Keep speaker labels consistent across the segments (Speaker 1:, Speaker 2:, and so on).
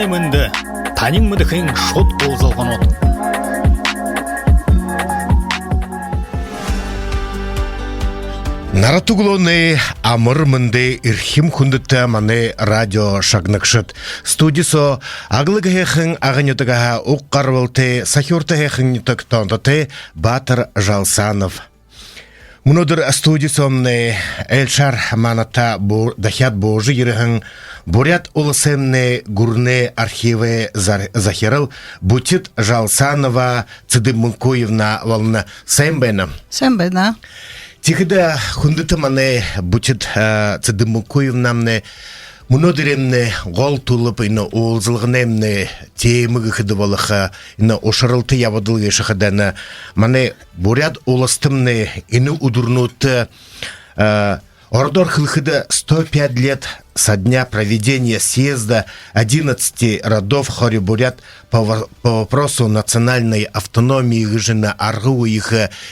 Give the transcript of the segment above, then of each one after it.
Speaker 1: мынды танин мыдыхын шот болзалған от.
Speaker 2: Наратуглоны амыр мынды ирхим хундытта маны радио шагнакшыт. Студисо аглыгахын агынютыгаха уққарвылты сахюртахын токтондыты Батыр Жалсанов. Мнодыр студисомны Эльшар маната дахят божи ерыхын Бурят улысымны гурны архивы захирыл Бутит Жалсанова Цыдымынкуевна волна Сэмбэна.
Speaker 3: Сэмбэна.
Speaker 2: Тихида хундыты маны Бутит Цыдымынкуевнамны Мнодыремны гол тулып ина олзылғынемны темігі хыды болыға ина ошырылты явадылғы шықыданы маны бурят улыстымны ина удурнуты ордор хылхыда 105 лет со дня проведения съезда 11 родов Хори-Бурят по вопросу национальной автономии гыжына аргы их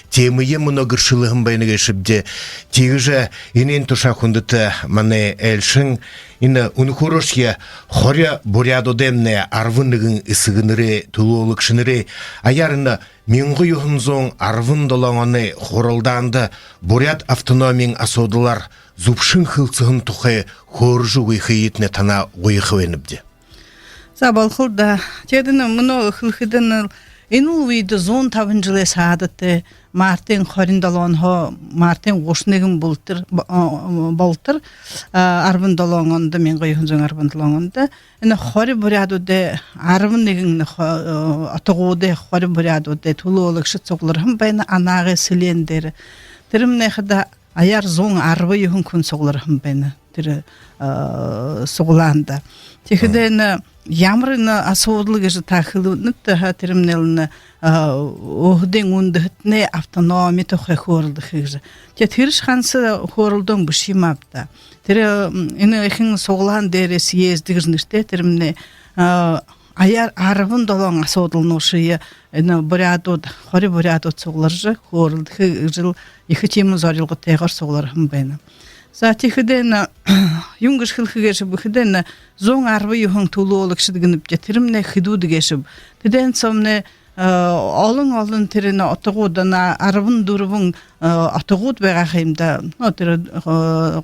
Speaker 2: темые много шылыгым байныгы шибде тигже инен туша хундыты маны эльшин ина унхурошья Хори-Бурят демне арвыныгын ысыгыныры тулуулыкшыныры аярына минғы юхынзон арвын долаңаны хорылданды Бурят автономияң асодылар зубшын хылцығын тұқы хоржы ұйқиетіне тана ұйқывеніпді.
Speaker 3: Забалқылда, тедіні мұны ұқылқыдың енул үйді зон табын жылы саадыты Мартин Хориндалонға Мартин ғошынығын болтыр арбын долаңынды, мен ғайықынзың арбын долаңынды. Әні Хори-Бурядуды арбынығын атығуды Хори-Бурядуды тулы олықшы цоғлырым байны анағы сілендері. Тірімне қыда аяр зоң арбы юхын күн соғлырым бәні тірі соғланды. Текідені ямрыны асуыдылығы жы тақылы нүтті тірімнеліні оғдың өндігітіне автономия тоқай қорылды қиғжы. Тіріш қансы қорылдың бұшимапты. Тірі іні еқін соғлан дәрі съездігіжніште тірімне аяр арбын долоң асуыдылын ошыйы Бурядуд, Хори-Бурядуд соғларжы қорылды жыл екі темі зорилғы тәғір соғларым бәйні. Затихіден юнгыш хылқы кешіп, үхіден зоң арбы юхың тулы олық шыдығынып жетірімне хидуды кешіп. Теден сомне олың тіріні атығудан арбын дұрывың атығуд бәға қайымда,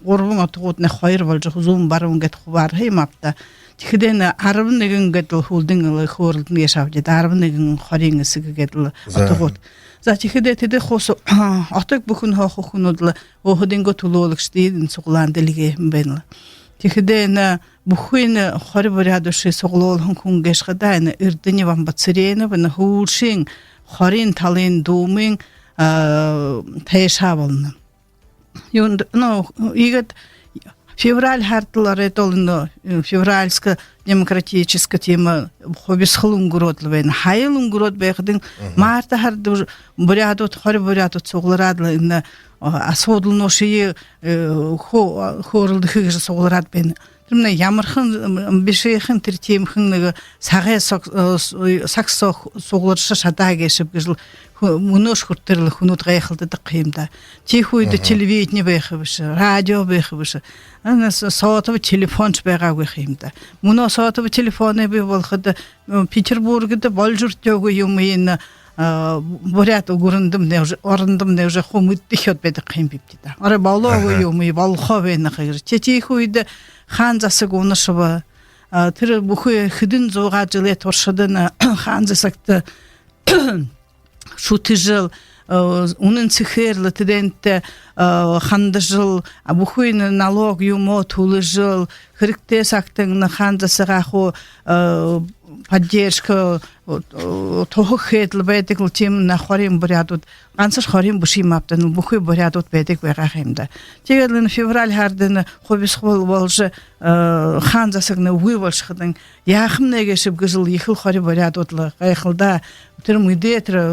Speaker 3: ғорвың атығудына қойыр болжық, зоң барывың кәт құбар қаймапта. Тихиден арбын егін кәтіл хулдың қорылдың ешав деді, арбын егін қореңі сігі кәтіл атығуд. Затихиде теде хосу атык бүкін хохун одлы оғыденгі тулуылық штейдің соғылан деліге бәнілі. Тихиде бүкін Хори-Бурядушы соғылуылын күн кешқыда үрдіні вамбацырейні вәні хулшың Хорин талын думын тәйшабылны. Игет февраль хартылар этолыны февральска демократическая тема хобис хлунгурот лвен хайлунгурот бэхдин марта харды бурядот Хори-Бурядот согларадлы на асодлноши хорылды хыгы согларат бен тимне ямырхын бишейхин тиртемхин сагы саксо согларшы шата кешип гыжыл мунош хуртырлы хунут гайхылды кыйымда тихуйды телевидение бэхыбышы радио бэхыбышы ана сотовый телефон бэга кыйымда муно сотовый телефоны бе болхыды Петербургда болжуртёгу юмыйны Бурят угурындым не уже орындым не уже хумыт дихот беди кыйымбипти да ара балогу юмый балховен кыйыр тетихуйды ханзасы гонышыбы тиры бухуй хыдын зоға жылы торшыдын ханзасакты шуты жыл унын цихерлы тиденте ханды жыл бухуйны налог юмо тулы жыл хырыкте сактың ханзасыға ху поддержка тохетлы бәдік тем на Хори-Бурядут ансыз Хори-Бурядут Хори-Бурядут бәдік бәғақымда. Тегерлін февраль хардыны хобис қол болжы ханзасығыны уйвалшықының яқымна кешіп гызыл ехіл Хори-Бурядутлы ғайқылда түрміде түрі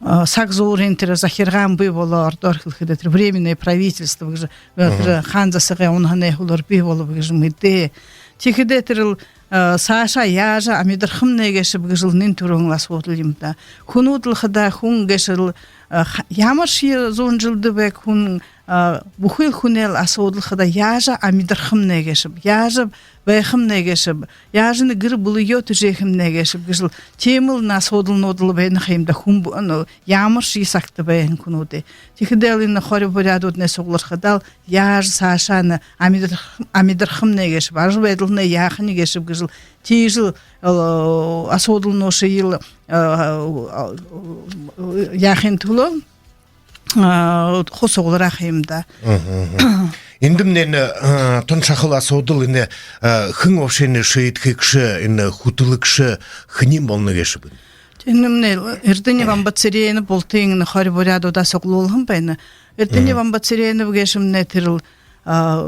Speaker 3: сақзолырын түрі захирған бүй болы ордор қылқыды түрі временное правительство ханзасығы онғаны ұлыр бүй болы мүдде. Тегеде түріл Саша яжа амидырхым негешіп гыжылнын түріңлас отылымда. Хунутлықыда хун гешіл ямар ши зон жылды бек хун бухил хунел асодл хада яжа амидырхым негешип яжа байхым негешип яжыны гыр булыё түжехим негешип гыжыл темыл насодл нодл бен химда хум ямар ши сакты бен кунуде тихдел хори порядот не соглар хадал яж сашаны амидырхым негешип ажы бедлне яхны гешип гыжыл тижил асодл ношы ил яхын тулу хосогларах химда
Speaker 2: Индимнен тоншахыл асодыл ине хын овшені шейтхикші, ине хутылыкші хыним болны вешібін.
Speaker 3: Индимне эрдене вам бацерейны болтыйны хори боряду да соглолхым байна. Эрдене вам бацерейны вгешімне тирил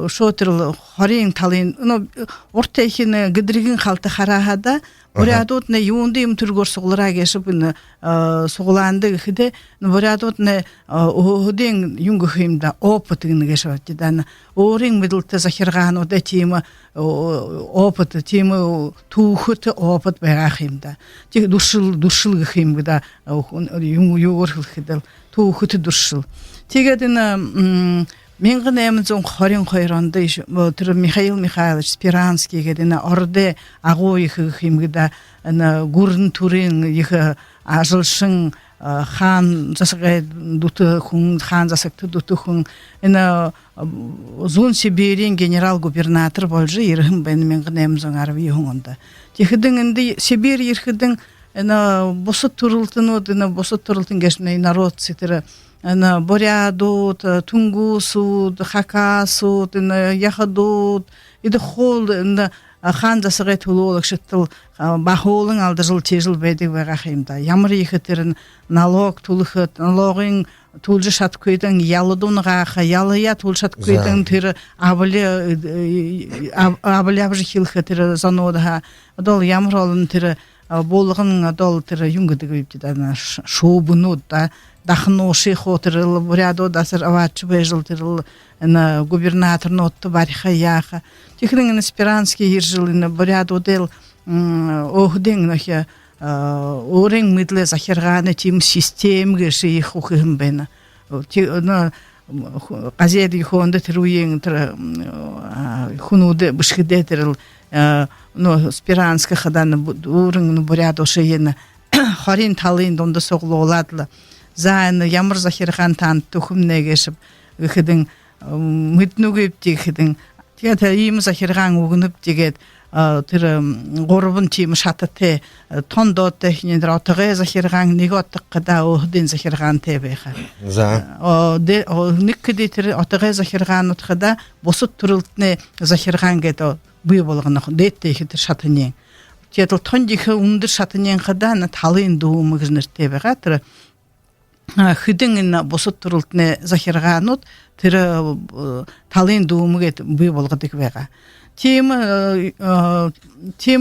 Speaker 3: шотирил хорин талин, ортайхины гидригин халты харахада борядот не юнды им түргор соглара гешіп ине согланды хиде борядот не охден юнгы химда опытыны гешавати дана орин мидылты захирган ода тема опыт тема тухыты опыт байгахимда тик душыл химда юнгор хидел тухыты душыл тигедина мен гына эмзон хорин койронда төр Михаил Михайлович Спиранский гедина орде агой химгда ана гурн турин их ажылшын хан жасагай дуты хун хан жасакты дуты хун ана зон Сибирин генерал-губернатор болжы ирхим бен мен гына эмзон арви хуңда тихдин инди Сибирь ирхидин ана босот турултын одына босот турултын гешне народ ситер ана борядут тунгусут хакасут яхадут иде хол хан жасагай тулолык шыттыл бахолың алды жыл тежил бедик вагахимда ямар ихтерин налог тулхыт налогын тулжы шат көйден ялыдунга ялыя тулшат көйден тир абылы абжы хилхтер занода дол ямар олын тир болгын дол тир юнгыдык үптидана шоубунут да дахноши хотырыл бурядо дасыр авачы бежылтырыл на губернатор нотты бариха яха тихрин Спиранский иржилын бурядо дел охден нахя орен мидле захирганы тим систем геши их ухым бена на газети хонда труен хунуде бышхидетерил но Спиранский хадан орен бурядо шеена харин талын донда соглоладла зайны ямар захирхан тан тухым негешип гыдын мытнугып тихидин тета им захирхан угунуп дигет тир горбун тим шатате тондо технидер отыгы захирхан неготтык када охдин захирхан тебеха за де никкеди тир отыгы захирхан утхада босут турултне захирхан гето буй болгоно детте хитер шатыне тетл тондихы ундыр шатынен када на талын дуумы гыжнер тебега тир хыдын босот турултне захирганут тир талын дуумугет буй болгодык вега тем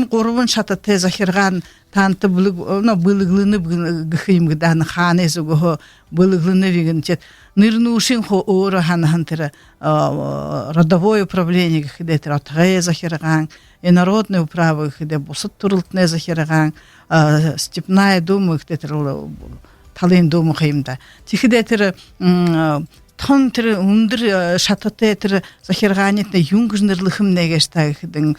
Speaker 3: горбун шатате захирган танты былыглыны гыхимгдан ханезуго былыглыны вигенчет нырнушин хо ора ханхантера родовое управление гыхидетер атгае захирган и народное управа гыхиде босот турултне захирган степная дума гыхидетер талын дума химда тихидетер тонтер ундыр шататетер захирганетне юнгжнерлыхым негештагдин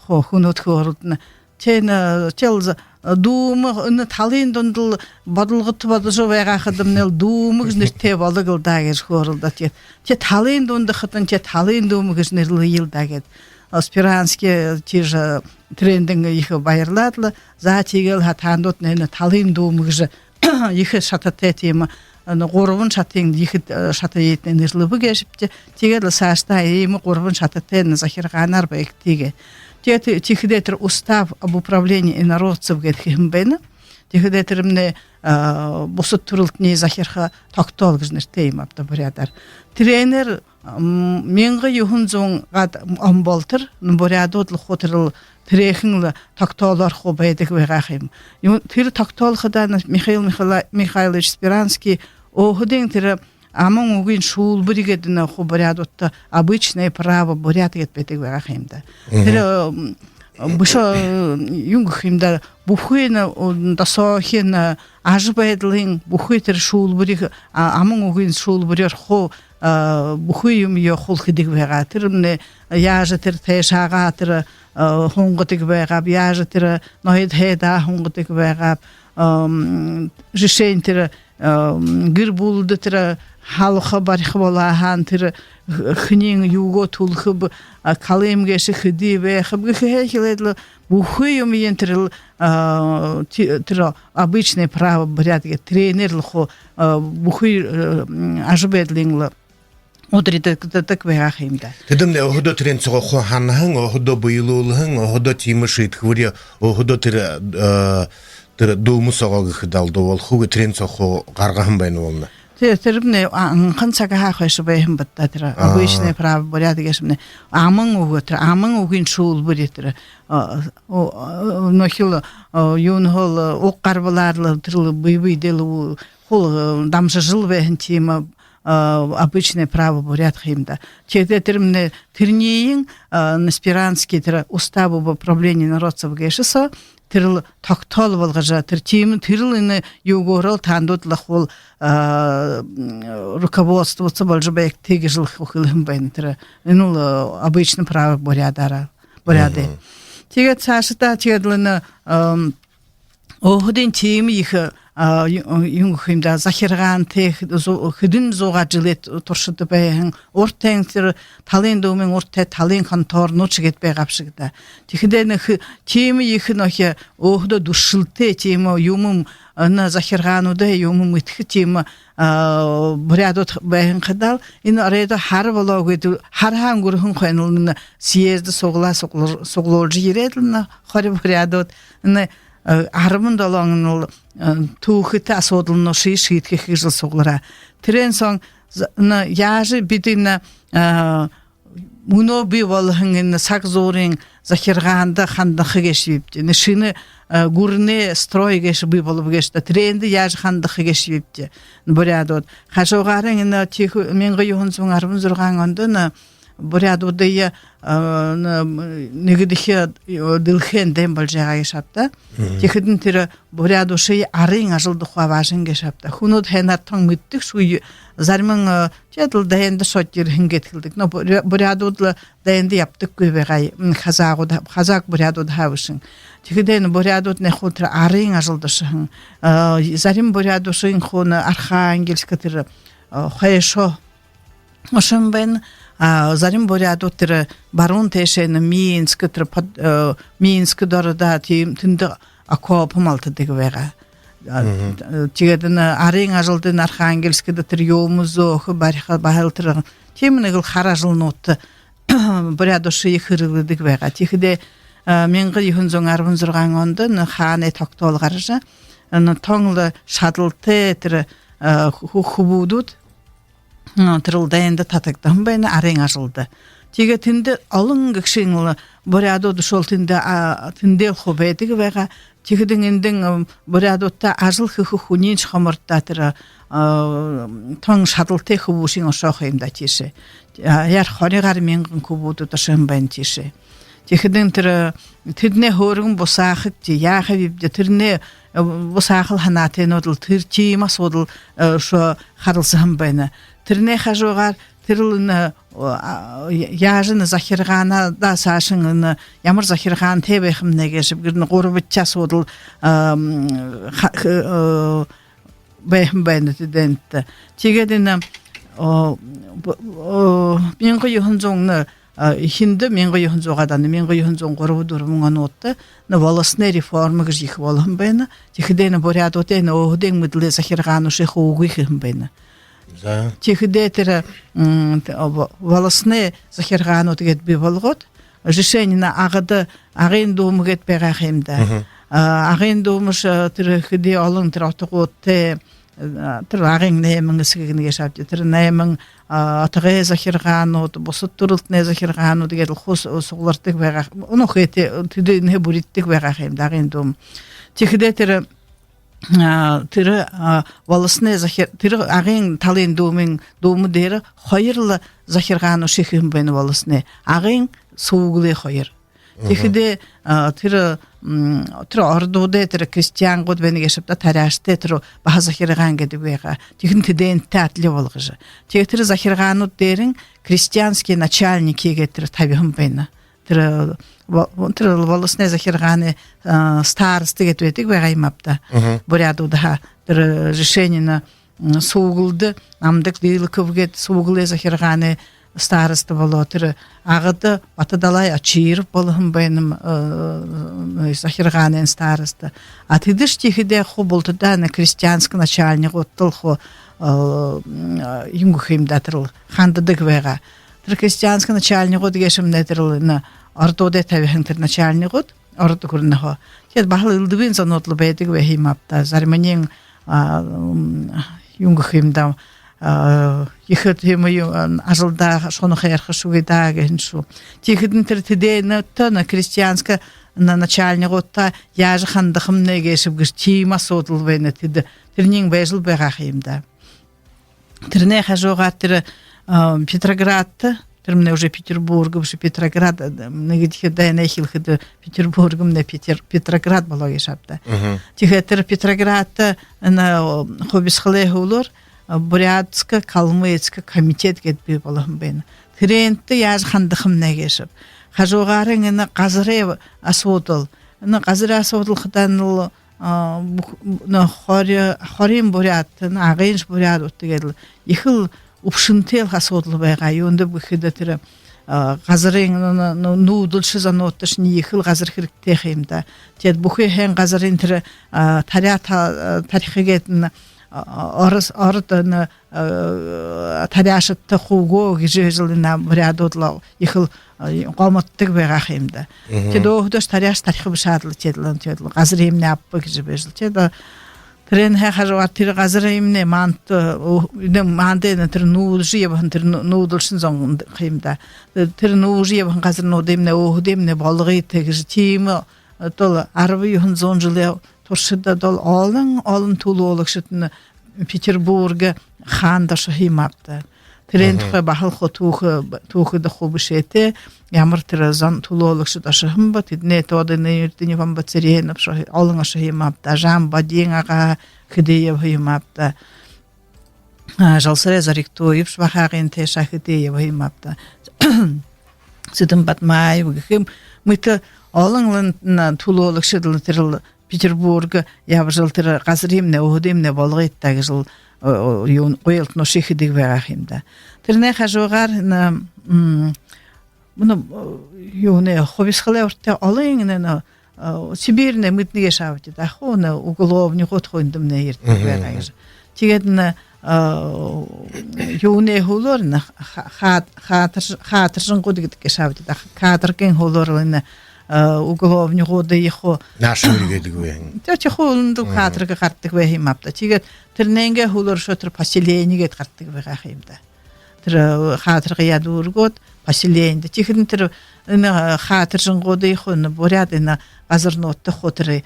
Speaker 3: хунут хорутна тена челз дуумы ны талын дондул бадылгыт бадыжы байгахыдымнел дуумы гнерте балыгыл дагер хорулда те талын донды хытын те талын дуумы гнерлы йылдагет Спиранский тиже трендинг их байырладлы за тигел хатандот не талын дуумы гжы их шататетема горбун шатың дихит шатаетен нерлыбы гешипте тегел сашта эми горбун шататен захирганар бектиге тихидетер устав об управлении инородцев гетхимбена тихидетеримне босот турултне захирха токтол гжнер теймапта бурядар тренер менга юхунзон гад амболтер бурядотлы хотырыл трехинлы токтолор хобедик вегахим тир токтол хадан Михаил Михайлович Спиранский охден тир амон угин шул буригедина хобрядотта обычное право бурят етбетик вегахимда тир бушо юнгхимда бухуйна дасохина ажбайдлын бухуйтер шуулбурыг аман угын шуулбурыг хо бухуйм ё холхидиг байгаа тэрнэ яажа тэр тэшаага тэр хонготыг байгаа яажа тэр ноид хэда хонготыг байгаа жишээн тэр гэр булд тэр халха барих бола хан тэр хнин юго тулхб калемгеш хди вэ хб хэхлэдл бухуйм ентер тэр обычный право порядке тренер лхо бухуй ажбедлинг одрид так вэхимда
Speaker 2: тэдэн охдо трен цого ханхан охдо буйлуулхан охдо тимшит хври охдо тэр дуумсогог хдалды бол хуг трен цого гаргахан байна болно
Speaker 3: тэрбне ханцага хаахш бэхэм батта тэр обычный право порядке шмне аман угын шул бүрэтэр нохил юнхол оқарбаларлы тэр бийдел хол дамжа жыл бэхэн тима обычное право порядка имда. Чеде термне терниин наспиранский тэр уставу по управлению народцев гэшсо тэр тогтоол болгожа тэр тим тэрл энэ югорол тандудлах бол руководство болж бек тэгжил хөлхөн байна тэр энэ бол обычное право порядара порядэ. Тэгээд цаашдаа тэгээд энэ охдын тим их юнгхимда захиргаан тех хөдөн зугаа жилет туршид байхан уртэн тэр талын дүүмэн уртэ талын контор нуучгэд байгавшигда тэгэхдээ нөх тим их нөх өхдө дүршилтэй тим юм на захиргаануудаа юм мэтх тим бурядууд байхан хадал энэ арэда хар болоогд хархан гөрхөн хойнол съезд суглуулж ирэдэл хор бурядууд энэ арман долоон түүхэт асуудал нь шийдэх гэж суглараа тэрэн сон яаж бидэн мөнөө би болгон энэ саг зуурын захиргаанд хандах гэж бивд энэ шинэ гүрнэ строй гэж би болов гэж тренд яаж хандах гэж бивд бурядууд хашуугарын энэ 1916 онд нь бурядуудыг нэгдэх дэлхэн дэм болж байгаа шатта тэгэхэд тэр бурядуши арын ажил тухай важин гэж шатта хүнүүд хэнатан мэддэг шүү зарим чадал дэнд сотир хингэт хэлдэг но бурядууд дэнд яптаггүй байгаа хазаг бурядууд хаавшин тэгэхэд энэ бурядууд нэх тэр арын ажил дашин зарим бурядушин хон архангельск тэр хайшо машин бен зарим бурядууд тэр баруун тэшэн Минск тэр Минск дорда тийм тэнд акоп малтдаг байгаа. Тэгээд энэ арын ажилд Архангельскд тэр юмзөх барих бахал тэр тийм нэг харажлнууд бурядуши хэрэглэдэг байгаа. Тэгэхдээ 1916 онд хааны тогтоол гарч энэ тонгл шадалтай тэр хүүхдүүд тэрл дэнд татагдсан байна арын ажилда. Тэгээ тэнд олон гэгшин бурядууд шул тэндээ хобэдэг байгаа. Тэгэхэд эндэн бурядуудтай ажил хийх хүний хамарда тэр тон шадалтай хөвшин ошоох юм да тийшээ. Яар 20 мянган кубуудад ашин байна тийшээ. Тэгэхэд тэр тэдний хөөргөн бусаахд яах вэ тэрний бусаахал ханаатынууд л тэр тийм асуудал шо харалсан байна. Тэрний хажуугаар тэр яаж н захиргаана да саашин ямар захиргаан тэ байх юм нэ гэж гэр 3 асуудал бэхэм байна тэдэнт. Тэгээд энэ 1900 хинд 1900-аад 1903 онууд на волосны реформ гэж их болон байна. Тэгэхдээ энэ бурядуудын өөдөн мэдлээ захиргаан уших үгүйх юм байна. Тэгэхдээ тэр волосны захиргаанууд гээд би болгоод решение на арын дуумгээд байгаа юм да. Арын дуумш тэр хэдий олон тэр отгуудтэй тэр арын нэмэн хэсгийг нэг шавж тэр нэмэн отгоо захиргаанууд бусад төрөлтний захиргаанууд гээд хус суглардаг байгаа. Өнөхөт тэдний бүриддэг байгаа юм да арын дуум. Тэгэхдээ тэр волосны захир тэр арын талын дүүмэн дүүм дээр хоёр захиргаан уших юм байна волосны арын сууглы хоёр. Тихиде тир ордуде тир крестьян год бенеге шапта тараште тир баха захирган гедебега. Тихин тиден татли болгыжы. Тихтир захирганут дерин крестьянские начальники гетир табихым бена. Тир волосне захирганы старосты гетветик бегаймапта. Бурядуда тир решение на сугылды амдык дилковгет сугылы захирганы староста болотыр агыды атадалай ачир болым беним захирганен староста атыдыш тихиде ху болтуда на крестьянский начальник оттыл ху юнгухим датырыл хандыдык вега тыр крестьянский начальник от гешим нетырыл на ортоде тавихентер начальник от орто курнахо кет бахыл ылдыбын занотлы бедик вехимапта зарменен юнгухим да Ихет хемою ажылда шоны хайрха шугайда геншу. Тихидин тиртиде на крестьянска на начальник отта яжы хандахым негешіп гіш тима сотыл вейна тиді. Тирнин бейжіл бейгахимда. Тирне хажоға тирі Петроградты, тирмне уже Петербург, уже Петроград, негедихе дайна хилхиді Петербургым не Петроград было ешапта. Тихе тир Петроградты на хобисхылы хулur, Бурятска, Калмыцка комитет кетпей болам бен. Тренті яж хандықым негешіп. Хажуғарын ені қазыры асуытыл. Ені қазыры асуытыл қытаныл хорим бурят, ағайынш бурят өтті кеділ. Ехіл ұпшынтел асуытыл байға. Йонды бұхида тірі қазырын нудылшы заноттыш не ехіл қазыр хірікте қиымда. Тед бұхи хен қазырын тірі тарихы кетін орытын таряшытты хуго гижелина бурядотлау ихил qomottig begahimda. Tedo hodosh taryash tarixi bishadlı tedlan tedlan. Gazir imne appa gijibejl teda. Tren hajar tir gazir imne mant mande ne tir nudji yebhan tir nudulshin zong qimda. Tir nudji yebhan gazir nodemne ohdemne balgı tegij timi tol arbi yuhun zonjule torshida dol alın tulu olukshitni Peterburga khanda shahimapta. Тирен тухай бахал тухы да хубышете ямар тиразан тулолык шудашым ба тидне тоды не иртини вам бацерен апшо алыңа шахимапта жам бадиңага кидеев химапта жалсаре зарикто ипш бахагын те шахидеев химапта сидим батмай гым мыты алыңлын тулолык шудыл тирил Петербурга явжылтыр газримне ухдимне болгыттагы жыл Ойлт ношихи дигверахимда. Терне хажогар на муну юне хобисхле орте алынгне на Сибирне мытныге шавти да хона уголовник отхондым не иртверайж. Тигедна юне холорна хатыржын кодигитке шавти да кадркен холорлына уголовник оды ихо
Speaker 2: Наши ургедигвен.
Speaker 3: Тяча холунду кадрга картык вехимапта. Тигет Терненге хулар шотыр поселение картык вехимда. Тер хатырга ядургот поселение. Тихин тер хатыржын годы ихо борядына газырнотты хотры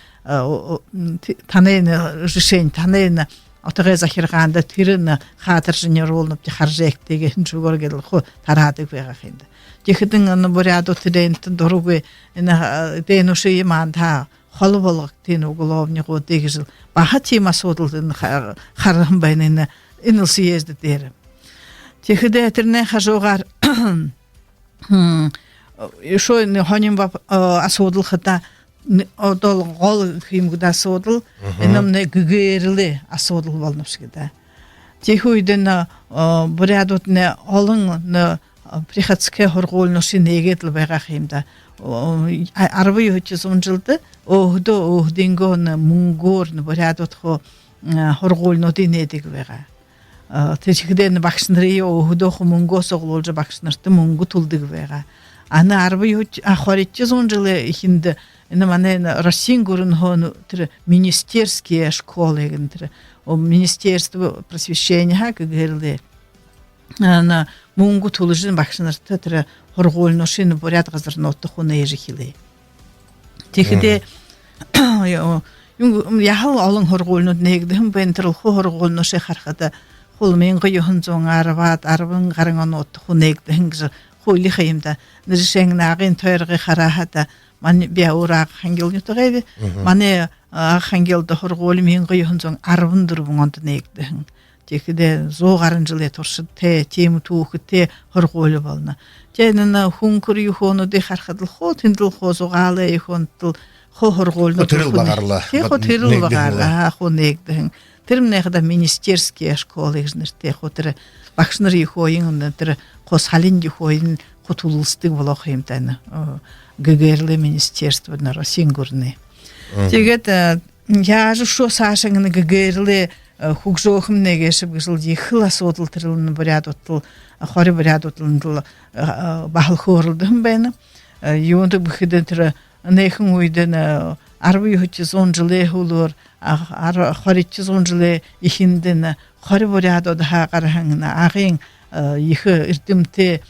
Speaker 3: танен решень танен отыгы захирганда тирин хатыржын ролнуп харжек деген жугоргел хо тарадык вехимда. Тихидин боряду тидент дорогы денуши иманда холболог тен уголовник одегжил бахати масодылдын харам байнына инылсиезді дер. Техиде терне хажогар шо не хоним асодыл хата одол гол химгда содыл энемне гүгерли асодыл болнушгида. Техуйден бурядотне олын приходске хорголноши негетл байгахимда арбы өтчүн жылды охдинго мунгор борядот хо хорголно динедиг вега течигден бакшнры охдо мунго соглолжа бакшнырты мунгу тулдыг вега аны арбы өт ахоритчүн жылы ихинде мане Россин гурун хон министерские школы гентре министерство просвещения герле на мунгу тулжин бакшнырты тре хорголношин боряд газырнотты хуна ежихиле Техиде яхал алың хорголнот негдим бентрил хорголно шехархада холмен гыйын зоң арбат арбын гарыңан отты хунегдин хуйли хаимда нришeng нагын тойргы харахата ман биаура хангел нютагайби мане хангелда хоргол мингы юнзон 10 дурбуңонда негдэн Текде зоогарын жыле туршид те тем туухте хоргол болна. Тенна хункур юхону де хархадл хо тиндл хо зогаале юхонтл хо хорголну
Speaker 2: Терил багарла.
Speaker 3: Те хо терил багарла хо негдэн. Термнехда министерские школы жнерте хотер багшнар юхоин тер хос халин юхоин хотулстыг болох юм тань. ГГР министерство на Росингурны. Тэгээд яаж шо саашин ГГР хугжоохм нэгэшб гисэл ихл асуудал тэрэн бурядутл хори бурядутл бахал хорлдым байна. Юунд бүхэдэн тэр нэхэн үйдэн 12 жилээ хөлөр 20 жилээ ихэндэн хори бурядууд хаагархан агын их эрдэмтэй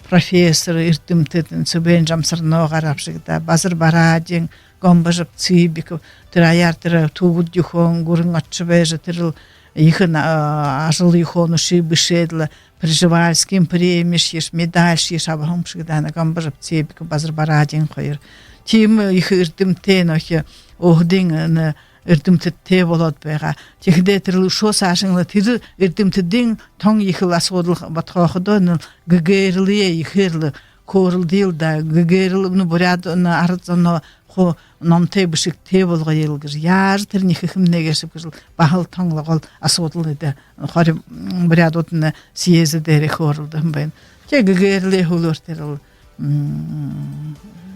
Speaker 3: профессор эрдэмтэд цэбэн жамсарноо гаравшигда базар бараадин гомбажып цибик тэр аяар тэр тугуд юхон гурын атчбэж тэр их ажил юхон шибшедла приживальским премиш медаль шиш абхамшигда гомбажып цибик базар бараадин хоёр тим их эрдэмтэй нөх охдин эрдэмтдтэй болоод байгаа. Тэгэхдээ тэр шоо саашинла тэр эрдэмтдийн тон их асуудал батхохдоо ГГР-ийн ихэрл корлдил да ГГР ну буряд на арцно хо номтэй бишиг тэ болгоёл гэж яар тэр нэхэм нэгээс гэж бахал тонлогол асуудал эдэ хори бурядууд нь съезд дээр хорлдсон байна. Тэг ГГР-ийн хөлөөр тэр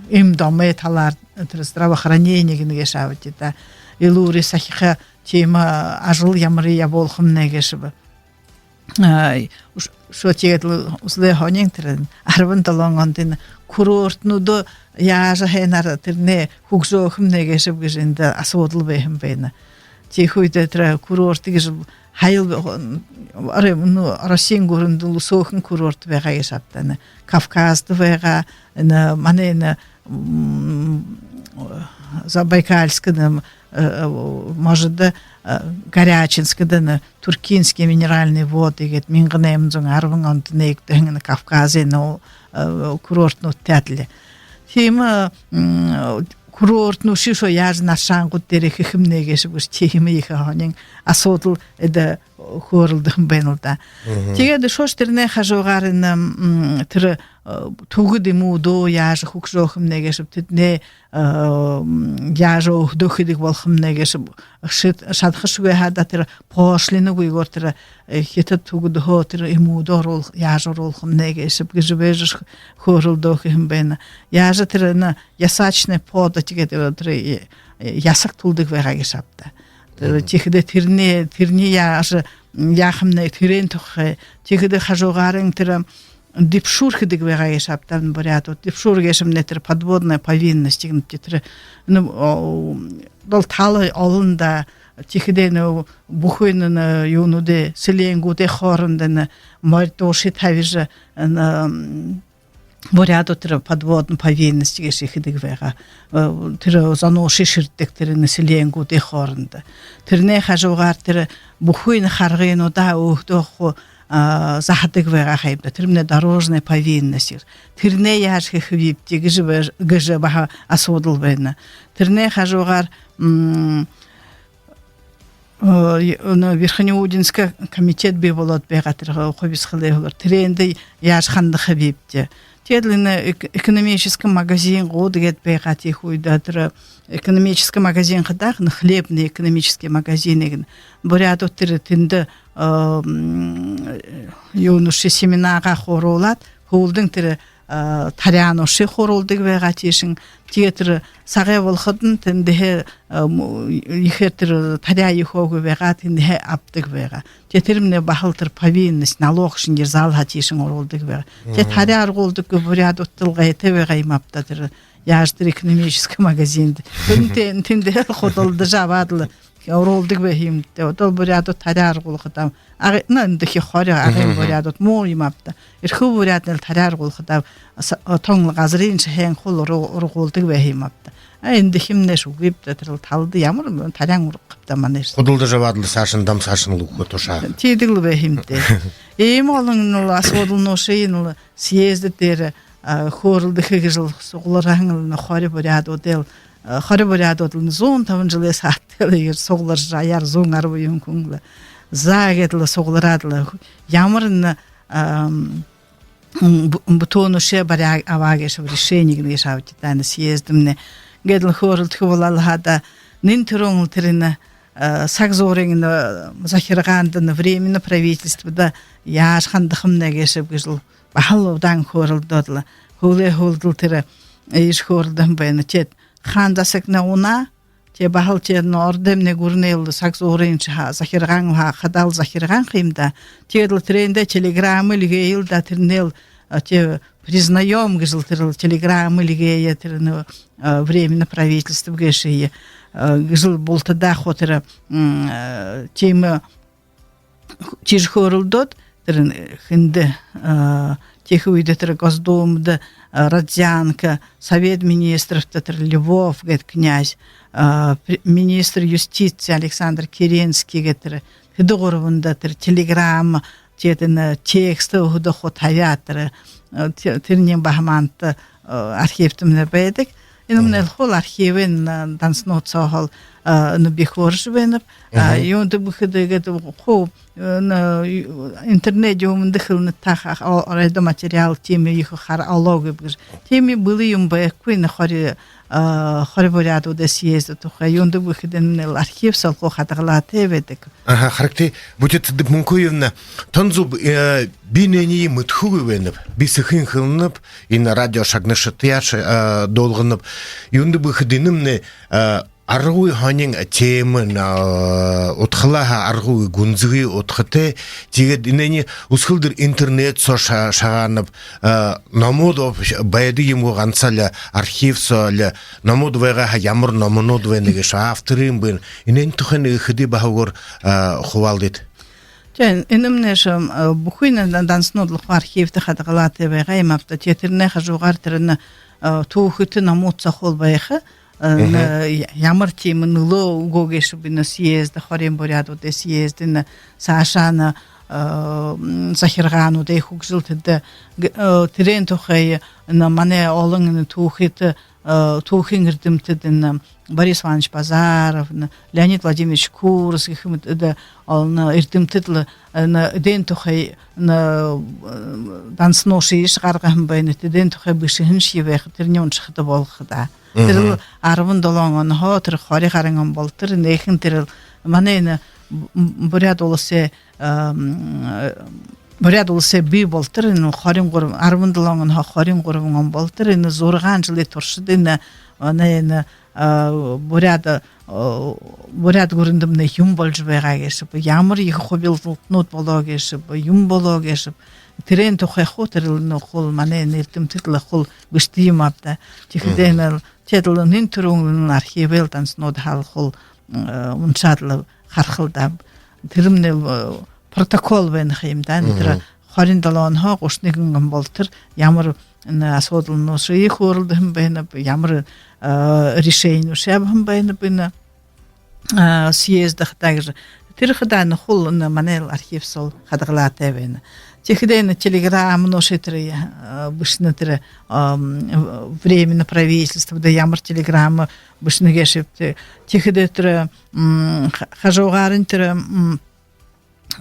Speaker 3: им домэ талаар тэр здравоохранение нэгээс авч да Илури сахиха тема ажил ямар я болхом нэгэшб. Шо тэгээд усле хонин тэр 17 онд курортнууд яажа хэнар тэрнэ хугжоохм нэгэшб гэж энд асуудал бэхэм байна. Тихүйдэ тэр курорт гэж хайл Российн гүрэнд сөөхэн курорт байгаа гэж хатана. Кавказд байгаа манай Забайкальском может Горячинском туркинские минеральные воды говорит мингнем зон 10 онд нэгдэн на Кавказе но курортну тэтле тема курортну шишо яж на шангут дээрх хэмнэгээс бүс тийм их хонин асуудал эдэ хөрлдөн байна да. Тэгээд шош тэрнэ хажуугаар тэр түгэд юм уу дөө яаж хөгшөөх юм нэгээс тэднэ яаж өхдөхөдөг болох юм нэгээс шадхшгүй хада тэр пошлиныг уйгор тэр хятад түгэд хөө тэр юм уу дөрул яаж оруулах юм нэгээс гэж хөрлдөх юм байна. Яаж тэр ясачны под тэгээд тэр ясак тулдаг байгаа гэж авта. Тэгэхдээ тэрний яаж яхамнэ тэрэн тох тэгэхдээ хажуугаар тэр дипшур гэдэг байгаа гэж автан буряд дипшур гэшм нэтэр подводная повинность тэр дол тал олонда тэгэхдээ бүхэн юунуудэ селенгүүдэ хооронд мордоши тавиж буряд тэр подводная повинность гэж ихэдэг байгаа тэр зоно шиширдэг тэр селенгүүдэ хооронд тэрний хажуугаар тэр бүхэн харгынуудаа өхдөх захадаг байгаа хайбда тэрмнэ дорожная повинность тэрнэ яаш хэвипти гэж баха асуудал байна тэрнэ хажуугаар Верхнеудинский комитет би болоод байгаа тэр хобисхлэхлэр тренды яаш хандах хэвипти тэгээд экономический магазин годгээд байгаа тийхүйдэ тэр экономический магазин хадах хлебный экономический магазин буряд тэр тэнд юунуши семинага хоруулаад хөвлдөн тэр тариануши хоруулдаг байгаа тийшин тэгээд тэр сагай болоход нь тэндээ ихэр тэр тариа ихөөг байгаа тэндээ авдаг байгаа. Тэгээд тэрмнэ бахал тэр повинность налог шинээр зал хатишин оруулдаг байгаа. Тэгээд тариа аргуулдаг буряд утталгайтай байгаа юм авта тэр яаш тэр экономический магазин тэндээ худалдаж аваад оролдык бехимте отол бурядот тарар гулхатам нандыхи хори агын бурядот моримапта ирху буряднел тарар гулхатам тонгл газрин шехен хул орголдык бехимапта эндихимне шугипте талды ямар тарян уркапта манеш
Speaker 2: Худулда жавадлы сашындам сашынлы тоша.
Speaker 3: тидил бехимте эмолын асодулно шейн съездетер хорылдыхы жыл соглараңыл хори бурядотел Хары бурядотлын зон тавын жылы саттылы соғлар жаяр зон арбойын күнглы загетлы соғларадлы ямырын бутону ше баря авагеш в решении гешавти тайны съездымны гедл хорыл тхвалал хада нин тронгл терина сагзореңны захиргандын временно правительствода яшхандыхымна гешеп гешл бахалудан хорыл додлы хуле холдыл тире иш хорылдан байна чет хандасык на уна те бахал те нордемне гурнел сакс оренч ха захирган ха хадал захирган химда тедл тренде телеграммы лигейл да тернел те признаем гжил телеграммы лигея терно временно правительство гешие гжил болтада хотера тема чижхорулдот терн хинде техуйде тер Госдумда Родзянко, Совет министров Татар Львов, говорит, князь, министр юстиции Александр Керенский, говорит, Хидорованда, телеграмма, тексты, худоход хаятер, тирнем бахманта, архивтом на бедек, и нам хол архивен данснот сохол на бихоржвенов, и он то выходит, хо на интернете он дыхал на тахах, а материал теме их хар алоги, теме были им бэкуи на хоре хориборяду да съезда, то и он то выходит на архив солхо хатаглате ведек.
Speaker 2: Ага, характи будет дмункуевна. Танзуб бинени мытхуевенов, бисыхин хылнып, и на радио шагнашатяш долгынып, и он то выходит аргуй ханин темын отхлаха аргуй гунзги отхте тигет инени усхылдыр интернет со шаганып намодов байды ему гансаля архив соля намод вега ямар намонод венеге авторым бен инен тухен хди багор хвалдит
Speaker 3: Тен инемнешем бухуйна данснод архивте хатгалате вега имапта тетерне хажугар терне тухыты намод сахол байха ямар темын ло угогеш бина съезда хорем боряду де съездина сашана захиргану де хукжилтде трен тухай на мане олын тухит тухингирдимтедин Борис Иванович Базаров, Леонид Владимирович Курских, да олна ирдимтедле на ден тухай на дансноши ишгаргам байны ден тухай бишин шивех тернён шхта болгда тэр 17 он хотер хори гаранган болтер нехин тэр манена буряд улсе би болтер н хорин гур 17 он хорин гурван болтер н зурган жылы туршдын манена буряд гүрэндэмнэ юм болж байгаа гэшп ямар их хобилтнууд болоо гэшп юм болоо гэшп тэрэн тухай хотер н хол манэ нэртэмтэл хол гүштим апта чихдэнэл Тедлын түрүүн архивел данснууд халхул унчадлы хархалда тэрмнэ протокол бэн хэмдэн тэр 27 хоо гушнэгэн болтер ямар асуудал ший хөрлөм бэн ямар решение шабхэм бэн бэн съездах также тэр хадан хул манел архив сол хадгалаатай байна Техден телеграмм ношитри бушнатри временно правительство да ямар телеграмма бушнагешипте техдетре хажогаринтре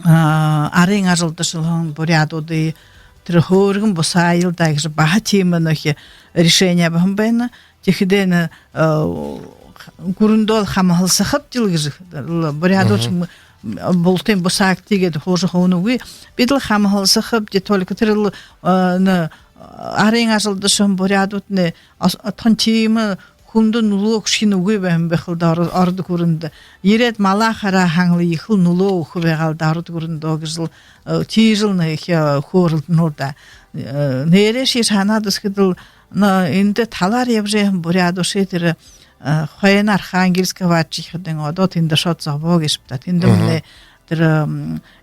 Speaker 3: арин ажылдашылын бурядуды трехоргын босайыл также бахатиманохи решение бамбена техден гурундол хамалсахып дилгиз бурядуч болтен босак тигет хожо хонуги бидл хамалсахып де только трил на арин ажылдашын бурядутне тантима хундун нулок шинуги бэм бэхылдар арды гурунда ирет малахара хангли ихл нуло хувегал дард гурунда гжил тижилны хорл норда нэрэ шиш ханадас гэдэл на инде талар явже бурядушетер Хайен Архангельска ватчихден одо тинда шот завогишпта тиндемне тэр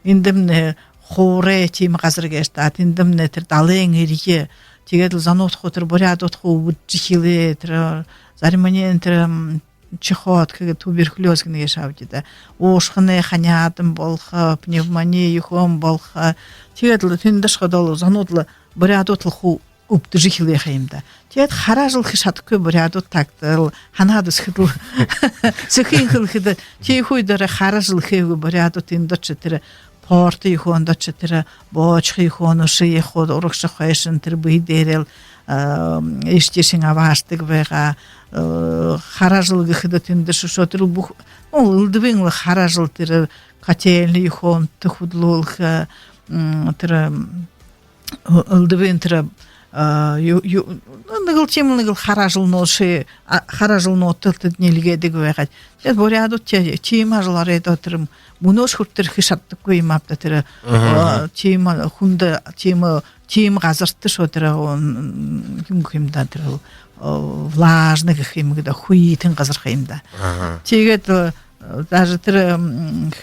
Speaker 3: индемне хоре тим газаргэшта тиндемне тэр далын ирге тэгээд зануут хотер борядот хуу жихиле тэр зариманен тэр чихот кэг туберкулез гэнэ шавдида уушхны ханиадам болха пневмония юхом болха тэгээд тиндаш ходол зануудлы борядот хуу упты жихиле хаимда тэгээд харажыл хишаткы борядот тактыл ханадыс хидл сөхин хилхид чихуйдара харажыл хэвг борядот индоч тэр порт юхондоч тэр боочх юхоноши яход урагш хайшин тэр бидэрэл иштешин аваштыг байгаа харажыл гэхэд тэндэр шотэр бүх улдвин харажыл тэр кател юхон тхудлуулх тэр улдвин тэр нэгэл чимнэгэл харажыл ноши харажыл нотэлтэд нэлгээдэг байгаа. Тэгээд борядут чим ажлаар эдотэр мөнөөс хүртэр хишаттаггүй юм апта тэр чим хүнд чим газарт шо тэр юм хэмдэ тэр влажны гэх юм гэдэг хуйтэн газар хэмдэ. Тэгээд даже тэр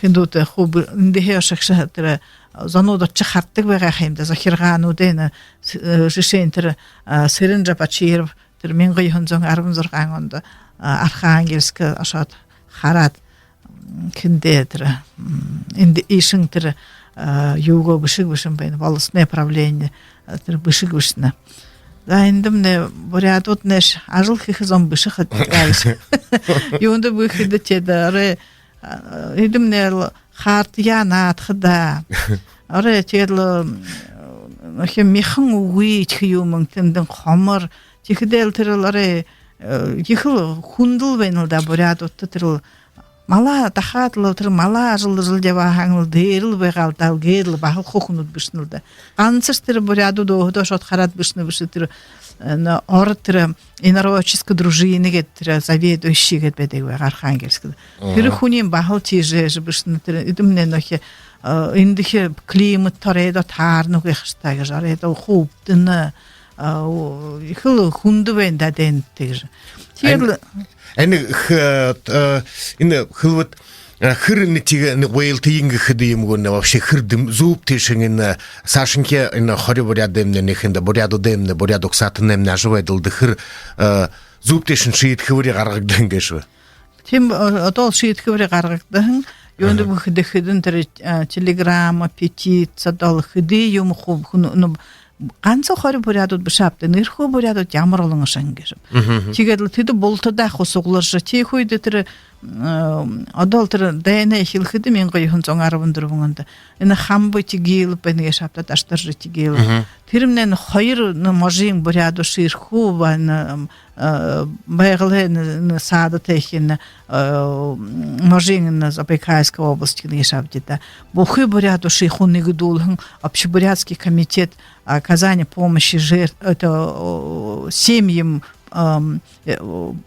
Speaker 3: хиндут хуб ндэхэ шахша тэр зануудад ч хартдаг байгаа хэмдэ захиргаануудын жишээ тэр сэрэнжа бачир тэр 1916 онд Архангельск ашаад хараад хиндэ тэр энд ишин тэр юуго бишиг байна волосное правление тэр бишиг бишнэ эндэмнэ борядууд нэш ажил хийх зам биших гэж юунд бүхэд тэдэр эндэмнэ харт янаат хада аре тэгэл хэм михэн үгүй чих юм тэндэн хомор чихдэл тэр аре ихэл хүндэл байна л да борядууд тэр мала дахаадлуу тэр мала ажил дэва хангал дээрл байгаал даа гэрл бахал хөхнүүд бишнэ л да ганцэр тэр борядууд өдөө шот хараад бишнэ биш тэр ор тэр инороческая дружина гэд тэр заведующий гэд байдаг байгаа Архангельск тэр хүний бахал тийж бишнэ тэр эдэмнэ нөх эндих климат торедо таарнуг ихтэй гэж аредо хүүхдэн ихэл хүндвэн дадэн тэгж тэр
Speaker 2: энэ хылват хырны тигэ уйл тинг хэдэм гонэ вообще хырдым зуб тишин сашинке хоры борядэмнэ нэхэндэ борядодэмнэ борядок сатнэм нажвайдыл дхыр зуб тишин шийд хөври гаргагдсан гэшвэ
Speaker 3: тим одоо шийд хөври гаргагдсан юунд бүхэдэн тэр телеграм петиция дол хэдэ юм хуб ганц хоры борядууд бишапты нэрхүү борядууд ямар олон шан гэж. Тэгээд тэд болтодаа хусуглаж тийхүйд тэр одоо тэр дэна хэлэхэд 1914 онд энэ хамбыч гил бэнгэ шаптад аштарж гил тэрмнэн хоёр можийн борядууд ширхүү байна байгалын саадатын можийн Забайкальской области где шаптида бухы борядууд шихун нэгдүүлхэн общебурятский комитет оказания помощи это семьям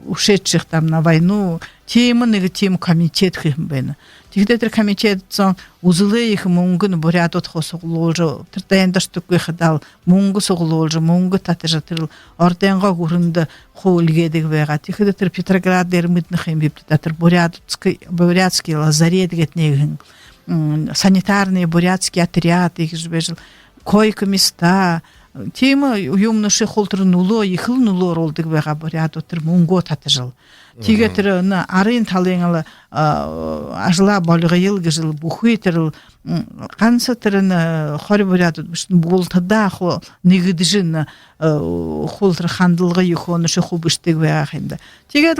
Speaker 3: ушедших там на войну тим комитет хэмбэн. Тэгдэ тэр комитет зон узлээ их мөнгө борядууд хосглуулж тэр дэндэртгүй хадал мөнгө суглуулж мөнгө татаж тэр орденго хүрэнд хуулгээд байгаа. Тэгэхэд тэр Петроград дээр мэднэх юм бит тэр бурятский лазарет гэт нэг санитарные бурятские отряды их жбежил койка места тим юмныши холтер нуло ихл нуло ролдыг байгаа борядууд тэр мөнгө татажал. Тэгээд тэр арын талын ажла болгоёл гэж бүхий тэр ганц тэр хорь борядууд биш бултадаа нэгдэжин холтер хандлагы юхоныши хубыштыг байгаа юм да. Тэгээд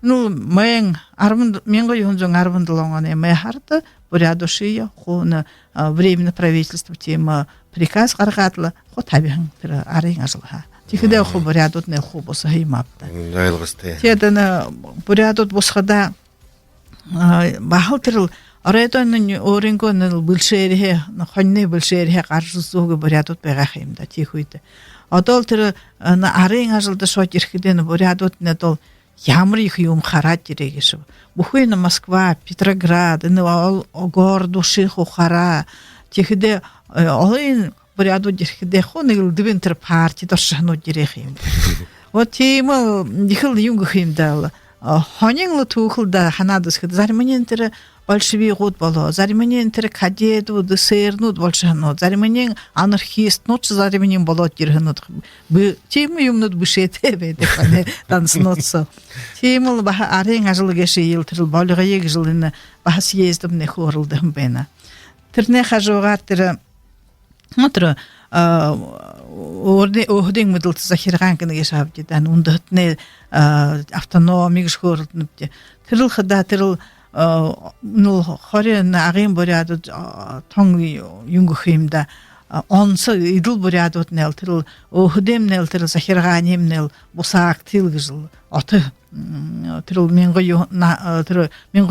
Speaker 3: мен 1917 оны мэ харта борядушия хона временное правительство тема приказ гаргадлаа хот тавихан тэр арын ажлаа. Тэгэхдээ хөө борядууд нэ хөө бос хаймапта.
Speaker 2: Ойлгостой.
Speaker 3: Тэгээд борядууд босхада бахал тэр орэдон өөрөнгөө нэл бүлшээрээ хоньны бүлшээрээ гарч зүүг борядууд байгаа юм да тийхүйд. Одоо тэр арын ажлд шууд ирэхдээ борядууд нэ дол ямар их юм хараад ирээ гэж. Бүхэн Москва, Петроград, гордуши хухара. Тэгэхдээ олон борядууд ирэхдээ нэг двентер парти доршхнууд ирэх юм. Вот тийм ихэл юм гэх юм даа хонинглы тухылда ханадыс хд зарманен тире большевик год боло зарманен тире кадету ДСРнуд болшануд зарманен анархистнуд зарманен болот дирхнуд бу тем юмнуд бушете беде кане танснутсо темл ба арен ажыл геши йылтырыл болгайык жылыны ба съездым не хорылдым бена тирне хажугар тире матра орден мыдыл захирган кыны шабдидан ундатне автономик шкорлнупте тирил хада тирил ну хорен агын боряду тонг юнгу химда онсы идыл боряду нел тирил орден нел тирил захирганим нел бусак тилгжил аты тирил менго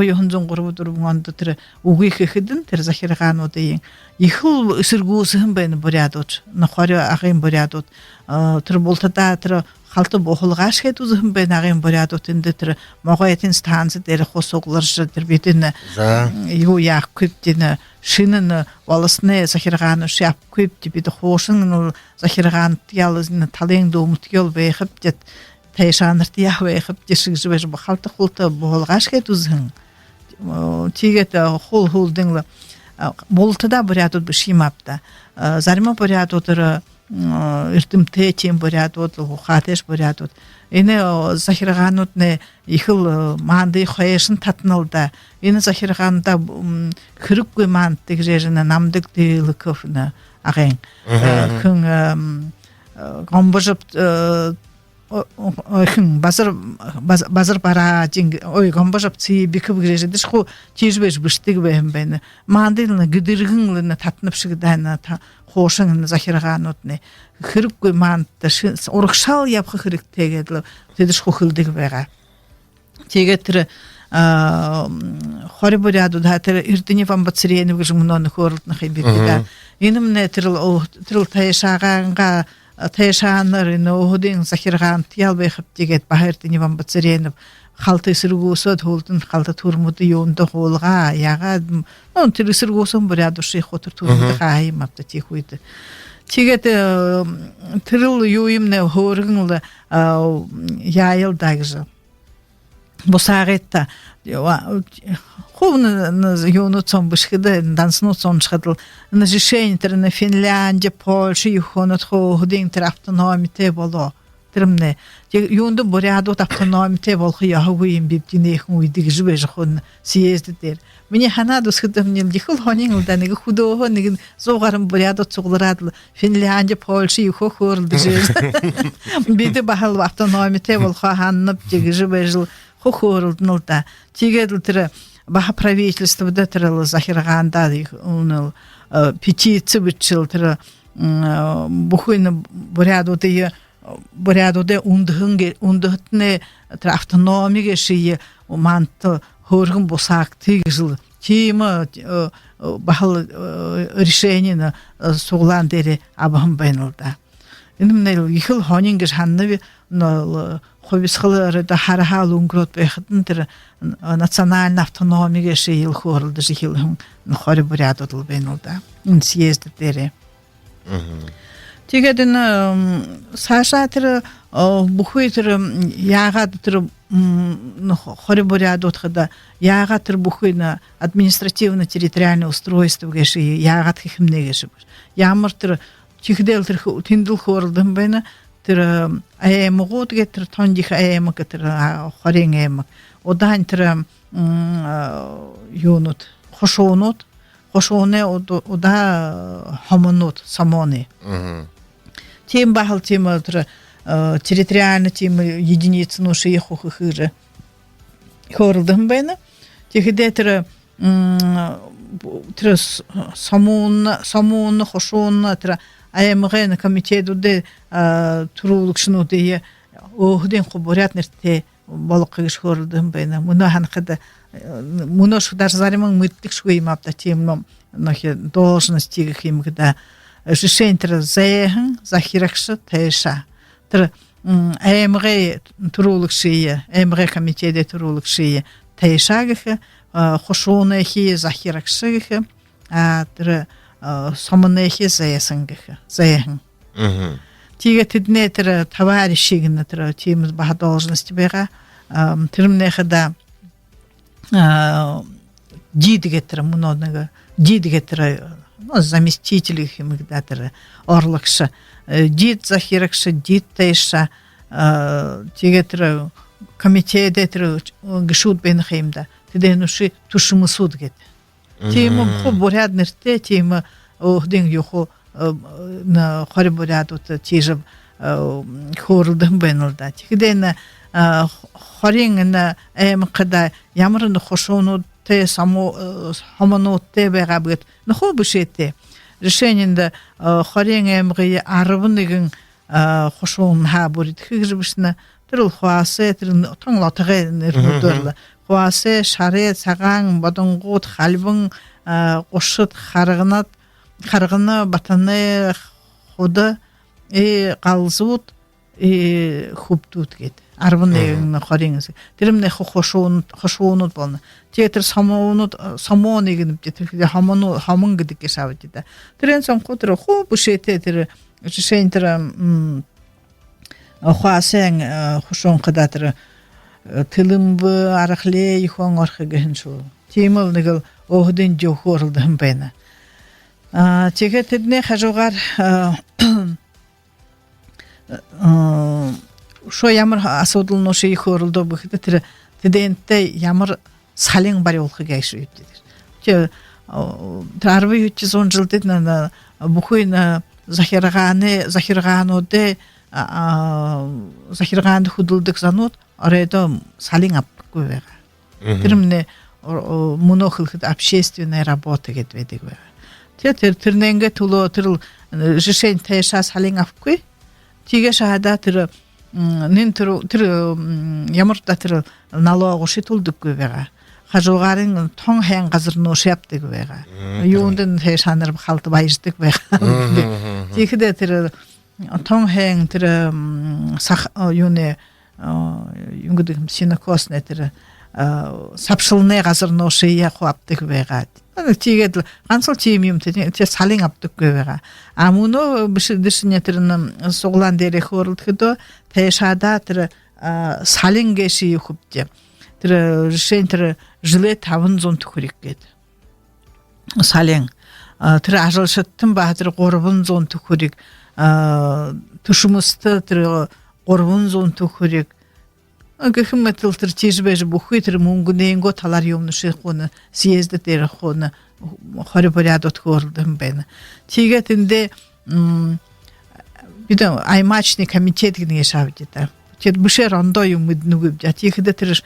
Speaker 3: юхунзон гурбу турганда тир угы хидин тир захирган одын ихл ысыргуусым бен борядут на хоре агын борядут тир болтада тир халты бохулгаш хетузым бен агын борядут инде тир могоятин станция дер хосогларжы тир битин ю як күптин шинын волосны захирган шап күп типи хошын захирган ялызны тален домут йол бехип дет тайшанырт яхвехип дешиг жибеш халты хулты бохулгаш хетузым тигет хул-хулдыңлы болтыда борядут бишимапта зарма борядут иртим течим борядут хатеш борядут эне захирганут не ихл манды хоешин татналда эне захирганда кырыккы мантык жерине намдык дылыковна агын күн гомбожып базар пара жинг ой гомбожап ци бикып грежедиш ху тижбеш биштиг бем бен мандылны гидиргинлны татнып шигдана хошын захирганутны хырыккы манты урыкшал япхы хырык тегедле тедиш ху хылдыг бага тегетир хоре боряду датер ирдини вамбацрени гжмнон хорлтны хибикда инемне тирл тайшаганга тайшаныр нохудин захирган тиялбехип дегет бахертини вамбацренов халты сыргусот холтун халты турмуды юнда холга яга он тир сыргусон борядуши хотур турмуды хаймапта тихуйды тигет тирл юимне хоргынлы яйыл дагжы босагетта ховна юнуцом бышхида данснуцом шхадл на решение на Финляндия Польша юхонот ходин автономите боло тирмне юнду боряду автономите болхи яхуим бибдинех уйдиг жбеж хон съезддер мне ханадус хидамнил дихул хонин да нег худого нег зогарым боряду цугларадл Финляндия Польша юхо хорлды же биде бахал автономите болха ханнап диг жбежл хохорлднылда тигедлтер баха правительство датырыл захирганда унул петиция бичилтер бухуйны борядуды ундыгне автономиге шие манты хоргын босак тигжил тима бахал решение суглан дере абам бенылда инемнел ихил хонингеш ханны хобисхлары да харахал унгрот бехтен тер национальная автономия шейл хорлды жихилхын хоре борядутл бенылда ин съезд дере тигеден саша тер бухуйтер яга тер хоре борядутхда яга тер бухуйна административно-территориальное устройство геши яга тхимнегеши ямар тер тихдел тер тиндл хорлдын бена тер аемгот гетер тондих аемг гетер хорин аемг одан тер юнут хошонут хошоне ода хамонут самони тем бахал тем тер территориально тем единицы ноши хохыхыры хорлдын бена тихде тер тер самон хошон тер аемген комитетуде турулукшнуде охден хоборятнерте балыкыш хордым бена муна ханкыда муна шудар заримын мыттык шуймапта темном нахе должности химгда решентер зehen захиракшы теша тер аемге турулукшие аемге комитете турулукшие тешагы хошоне хи захиракшы тер самонехи заясангыхы заяхын тиге тиднетер товарищигнетер тимыз баха должности бега тирмнехада дидгетер мунонага дидгетер заместитель химигдатер орлыкша дид захиракша дид тейша тигетер комитететер гшут бенхимда тиденуши тушмусуд гет тема хо боряднерте тема охден йохо на хориборядут тижа хорылдым бенылда тигден хоринна када ямрын хошону те само хаману те бегабет нхо бушете решениенде хорин эмги арбыныгын хошон ха бурит хигрбишна тырыл хвасе тырын тоңлатыгы нердөрла хвасе шаре саган бодонгут халбын кошыт харгына батаны худа калзут хуптут гет арбыныгын хоринсы тирмне хошонут болна театр самонигин битэ хамын гидик шавдида трен сон котро хо бушете тер шентер хвасен хошон кадатр тылымбы арахле ихон архаген шу тимыл нигыл охден жохорлдым бена теге тедне хажугар шо ямар асудылны ши хорулды бухты тер теденте ямар салин бар олхы гайшы үттедер. Те тарвы 310 жылдык на бухуйна захирганоде захирган худулдык занот арайда салин апкуга. Тирмне монохылхыт общественная работа гетведик. Те терненге туло тырыл жишен теша салин апку. Тиге шахада тыр нинтер ямырда тыр налогы шитулдык гөбега. Хажугарын тоң хэн газыр ношяптык бега. Юундын тешаныр халты байждык бега. Тихде тыр тоң хэн тыр сах юне юнгдым синокосне тыр сапшылны газыр ношия хуаптык бега. Тигедл ансыл тимим те салин аптык бега. Амуно бишдишне тырны соглан дере хорултыдо тешада тыр салин геши хупте. Тыр решентер жыле тавын зон түкіреккет. Сален, тыр ажылшыттын ба тыр қорбын зон түкірек, түшімісті тыр қорбын зон түкірек. Гөхімметіл тыр тежбежі бұхы тыр мұңгінейінго талар емніші қоны, съезді тері қоны, қоры порядот көрілдім бәні. Тегетінде биді аймачный комитет гіне шавдеді. Тед бушер андой умыднугуб тихде тирш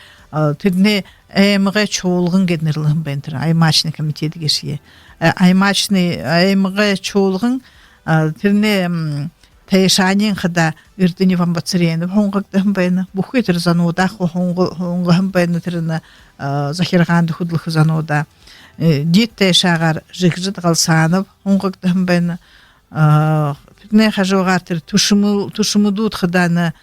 Speaker 3: тедне эмге чоолгун генерлин бентер аймачный комитет гешие аймачный эмге чоолгун тирне тешанин хада ирдини вамбацрен хонгактан байна бухитер зануда хонгам байна тирна захирганд худлых зануда дит тешагар жигжит галсанов хонгактан байна тедне хажогатер тушмудут хадана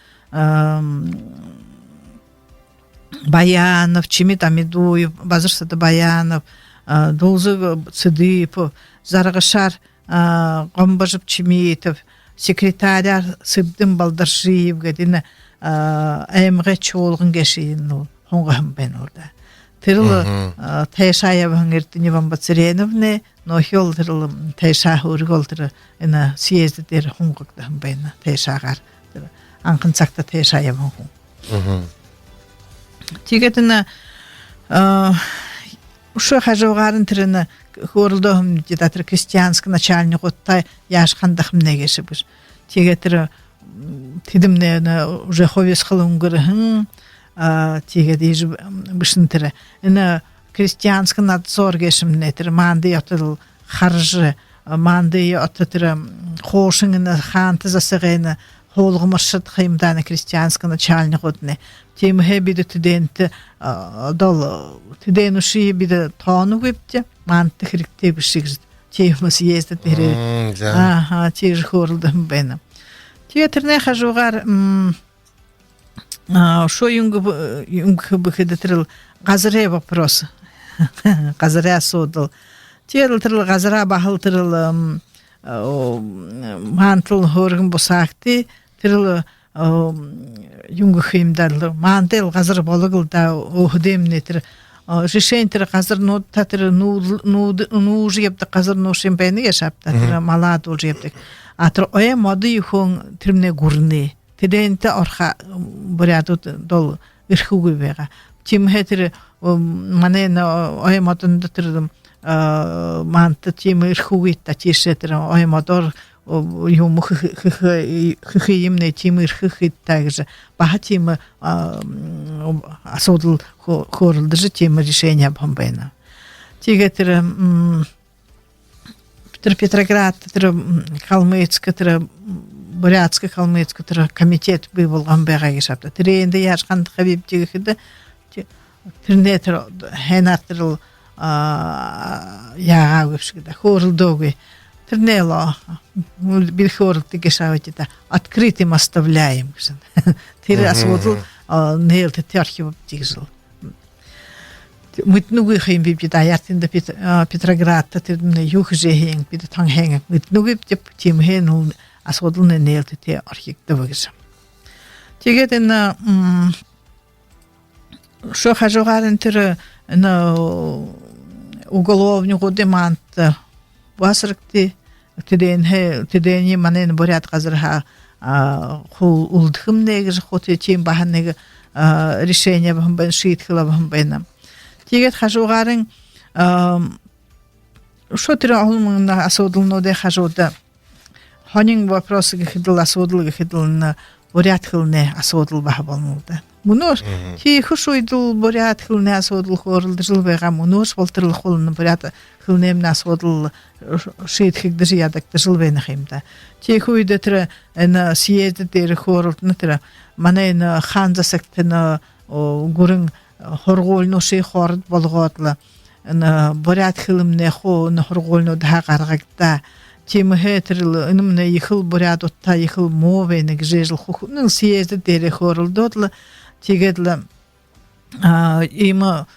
Speaker 3: Баянов, Чимит Амидуев, Базырсада Баянов, Дулзы Цыдыпов, Заргашар Гомбажып Чимитов, секретаря Сыбдым Балдаршиев, гадина эмге чоолгун гешин хонгам бен орда. Тырыл Тайшаев хангертини Вамбацреновне, нохол тырыл Тайша хурголтыр ина съезд дер хонгактан бен Тайшагар. Анкын сакта тешая могу. Тигетина ушу хажугарын тирина хорулдом дитатыр крестьянский начальник отта яшкандах мнегеши бир. Тигетир тидимне уже ховес хылунгырын тигедиж бишнтире. Ина крестьянский надзор гешимнетир манды ятыл харжы манды ятыр хошингна ханты засыгына холгмашыт хаймданы крестьянский начальник отне. Тем хебиде тиденте дол тиденуши биде тону гипте манты хрикте бишигз. Теймас ездит бере. Ага, тиж хорлдым бена. Театрне хажугар шо юнг бихедетрил газре вопрос. Газре содл. Театрил газра бахылтырыл мантыл хоргын босакты. Тирил юнгы химдарлы мантел газыр болгылда охдемнетер решентер газыр нотатер ну жепте газыр ну шемпени яшапта малат ол жепте атыр ое моды юхон тримне гурны теденте орха бурятут дол ирхугу бега тим хетер мане ое модында тирдим манты тим ирхугит та тишетер ое модор юм хихимне тим ирхит также бахатим асодл хорлды же тем решения бомбена тигетер Петроград, Калмыцк, Бурятск, Калмыцк, комитет был амбега гешапта. Тренде яшкан хабиб тигеде. Тренетер хенатер я гавшгда хорлдоги. Тренело бил хорл тигешавите открытым оставляем. Тир асводл нелте терхив тигжел. Moet nu geen bibje daar ja in de Petrograd dat er een juge bij de tang hangen. Moet nu op team heen als wat doen een heel te architectuur. Tegen den що хажогарын тер на уголовнюго демант басрыкты теден манен борят казырга хул улдхым неге хоте тем баханеге решение бен шитхла бен тигет хажогарын что тер алмына асодылно де хажода ханин вопросы гидл асодыл гидл на борят хылне асодыл бахабалмуда Мунос ти хушуйдул борят хылне асодыл хорлды жылбега мунос волтырыл холны борят хылнем асодыл шитхик дыжядак жылбена химда ти хуйда тра на съезд дер хорлд натра мане на ханза сектена гурын хоргольно ши хорд болготла на борят хылымне хо на хоргольно да гаргакта тем хетрил инмне ихыл борят отта ихыл мовене гжежл хухныл съезд дер хорлдотла тигедла има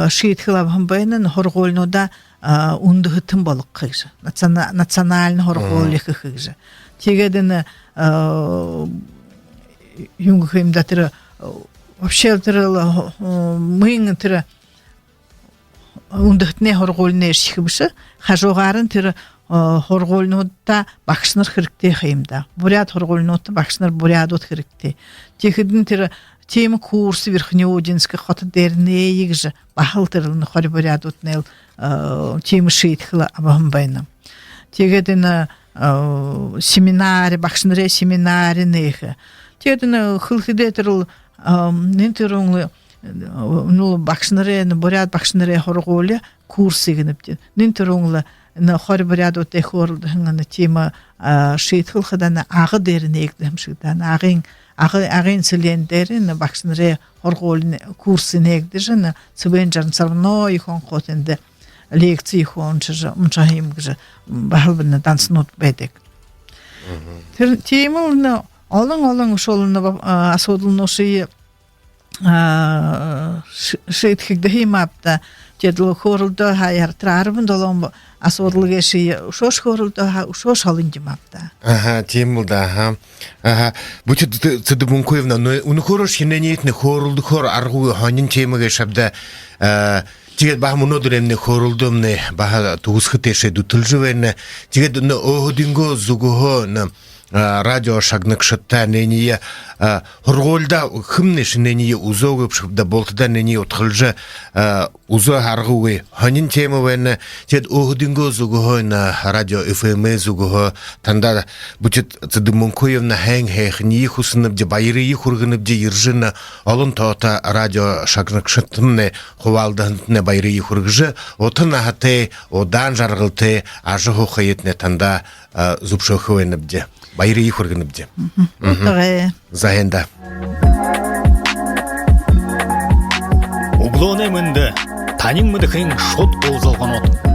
Speaker 3: шитхла бамбайнын хоргольнода ундыгытын балык кыжы национальный хорголли кыжы тигеден юнгхимда тер вообще тер мыйн тер ундыгытне хоргольне шихбышы хажогарын тер хоргольнода бакшнар хиркте химда бурят хоргольнода бакшнар бурядот хиркте тигеден тер тем курс верхнеудинска хотдернеиг же бахалтырны хорборядут нел тем шитхла абамбайна тегеден семинаре бахшнре семинаре неха тегеден хылхидетерл нинтерунлы ну бахшнре боряд бахшнре хорголе курсы генепти нинтерунлы на хорборядут те хорлдыгына тема шитхылхадан агы дернеиг демшидан агын силендерин бакшнре хорголне курсы негдежин цвенжан сарно ихон хотенде лекции хон чжа мчахим гже бахалбна данснот бедек темулна алын шолны асодылны ши шейтхигде химапта тедл хорлда хаяр трарбын долом асодлыге ши шош хорлда шош алынжымапта
Speaker 2: темулда будет цедбункоевна но он хороший ненетный хорлды хор аргу ханин темеге шабда тигет бахмуно дремне хорлдомне баха туусхтеше дутылжывене тигет но огодинго зугого на радио шагнык шаттанение хорголда хымнешнение узогып шыбда болтданение утхылжа узо харгуе ханин темовене тед огодинго зугого на радио FM зугого танда будет цедмункоевна хэнхни хусынып же байры хургынып же иржына алын тота радио шагнык шаттымне ховалдантне байры хургжы отына хате одан жаргылты ажыгы хаетне танда зубшоховенып же байры хургынып же заенда
Speaker 1: Углоне мынды танин мыды хын шот болзалған от